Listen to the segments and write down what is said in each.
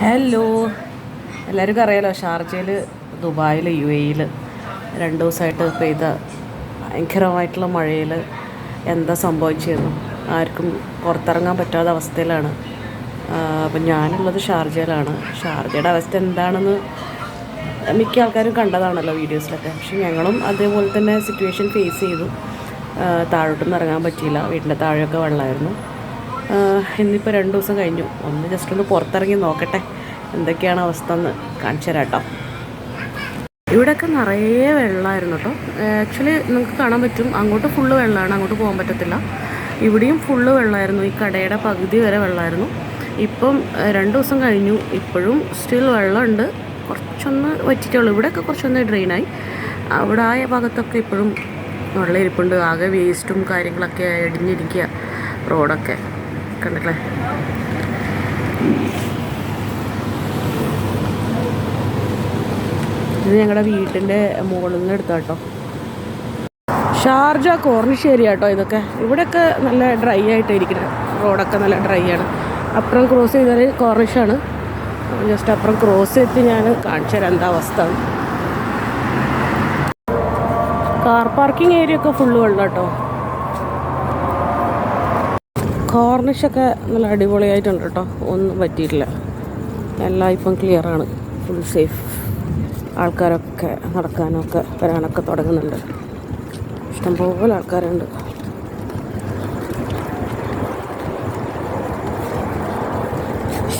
Hello, എല്ലാവർക്കും അറിയാലോ ഷാർജയിൽ, ദുബായിൽ, UAE 2 ദിവസമായിട്ട് പെയ്ത ഭയങ്കരമായിട്ടുള്ള മഴയിൽ എന്താ സംഭവിച്ചതെന്നും ആർക്കും പുറത്തിറങ്ങാൻ പറ്റാത്ത അവസ്ഥയിലാണ്. അപ്പം ഞാനുള്ളത് ഷാർജയിലാണ്. ഷാർജയുടെ അവസ്ഥ എന്താണെന്ന് മിക്ക ആൾക്കാരും കണ്ടതാണല്ലോ വീഡിയോസിലൊക്കെ. പക്ഷെ ഞങ്ങളും അതേപോലെ തന്നെ സിറ്റുവേഷൻ ഫേസ് ചെയ്തു. താഴോട്ടൊന്നും ഇറങ്ങാൻ പറ്റിയില്ല, വീട്ടിൻ്റെ താഴെയൊക്കെ വെള്ളമായിരുന്നു. ഇന്നിപ്പോൾ 2 ദിവസം കഴിഞ്ഞു. ജസ്റ്റ് ഒന്ന് പുറത്തിറങ്ങി നോക്കട്ടെ എന്തൊക്കെയാണ് അവസ്ഥ എന്ന് കാണിച്ചു തരാം കേട്ടോ. ഇവിടെയൊക്കെ നിറയെ വെള്ളമായിരുന്നു കേട്ടോ. ആക്ച്വലി നിങ്ങൾക്ക് കാണാൻ പറ്റും, അങ്ങോട്ട് ഫുള്ള് വെള്ളമാണ്, അങ്ങോട്ട് പോകാൻ പറ്റത്തില്ല. ഇവിടെയും ഫുള്ള് വെള്ളമായിരുന്നു, ഈ കടയുടെ പകുതി വരെ വെള്ളമായിരുന്നു. ഇപ്പം 2 ദിവസം കഴിഞ്ഞു, ഇപ്പോഴും സ്റ്റിൽ വെള്ളമുണ്ട്. കുറച്ചൊന്ന് വറ്റിയിട്ടുള്ളൂ. ഇവിടെയൊക്കെ കുറച്ചൊന്ന് ഡ്രെയിനായി. അവിടെ ആ ഭാഗത്തൊക്കെ ഇപ്പോഴും വെള്ളം ഇരിപ്പുണ്ട്. ആകെ വേസ്റ്റും കാര്യങ്ങളൊക്കെ ഇടിഞ്ഞിരിക്കുക റോഡൊക്കെ കണ്ടില്ലേ. ഇത് ഞങ്ങളുടെ വീട്ടിൻ്റെ മുകളിൽ നിന്ന് എടുത്താൽ കേട്ടോ. ഷാർജ കോർണിഷ് ഏരിയ കേട്ടോ ഇതൊക്കെ. ഇവിടെയൊക്കെ നല്ല ഡ്രൈ ആയിട്ട് ഇരിക്കുന്നത്, റോഡൊക്കെ നല്ല ഡ്രൈ ആണ്. അപ്പുറം ക്രോസ് ചെയ്താൽ കോർണിഷാണ്. ജസ്റ്റ് അപ്പുറം ക്രോസ് ചെയ്തിട്ട് ഞാൻ കാണിച്ചു തരാം എന്താ അവസ്ഥ. കാർ പാർക്കിംഗ് ഏരിയ ഒക്കെ ഫുള്ള് വെള്ളം കേട്ടോ. കോർണിഷൊക്കെ നല്ല അടിപൊളിയായിട്ടുണ്ട് കേട്ടോ, ഒന്നും പറ്റിയിട്ടില്ല. എല്ലാം ഇപ്പം ക്ലിയറാണ്, ഫുൾ സേഫ്. ആൾക്കാരൊക്കെ നടക്കാനൊക്കെ വരാനൊക്കെ തുടങ്ങുന്നുണ്ട്. ഇഷ്ടംപോലെ ആൾക്കാരുണ്ട്.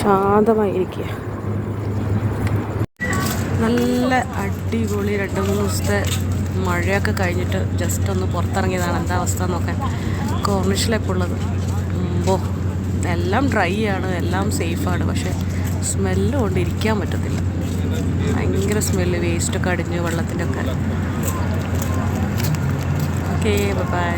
ശാന്തമായിരിക്കുക. നല്ല അടിപൊളി 2-3 ദിവസത്തെ മഴയൊക്കെ കഴിഞ്ഞിട്ട് ജസ്റ്റ് ഒന്ന് പുറത്തിറങ്ങിയതാണ്. എന്താ അവസ്ഥ നോക്കാൻ. കോർണിഷിലെപ്പോൾ ഉള്ളത് എല്ലാം ഡ്രൈ ആണ്, എല്ലാം സേഫാണ്. പക്ഷേ സ്മെല്ല് കൊണ്ട് ഇരിക്കാൻ പറ്റത്തില്ല. ഭയങ്കര സ്മെല്ല്, വേസ്റ്റൊക്കെ അടിഞ്ഞ് വെള്ളത്തിൻ്റെ ഒക്കെ. Okay, by.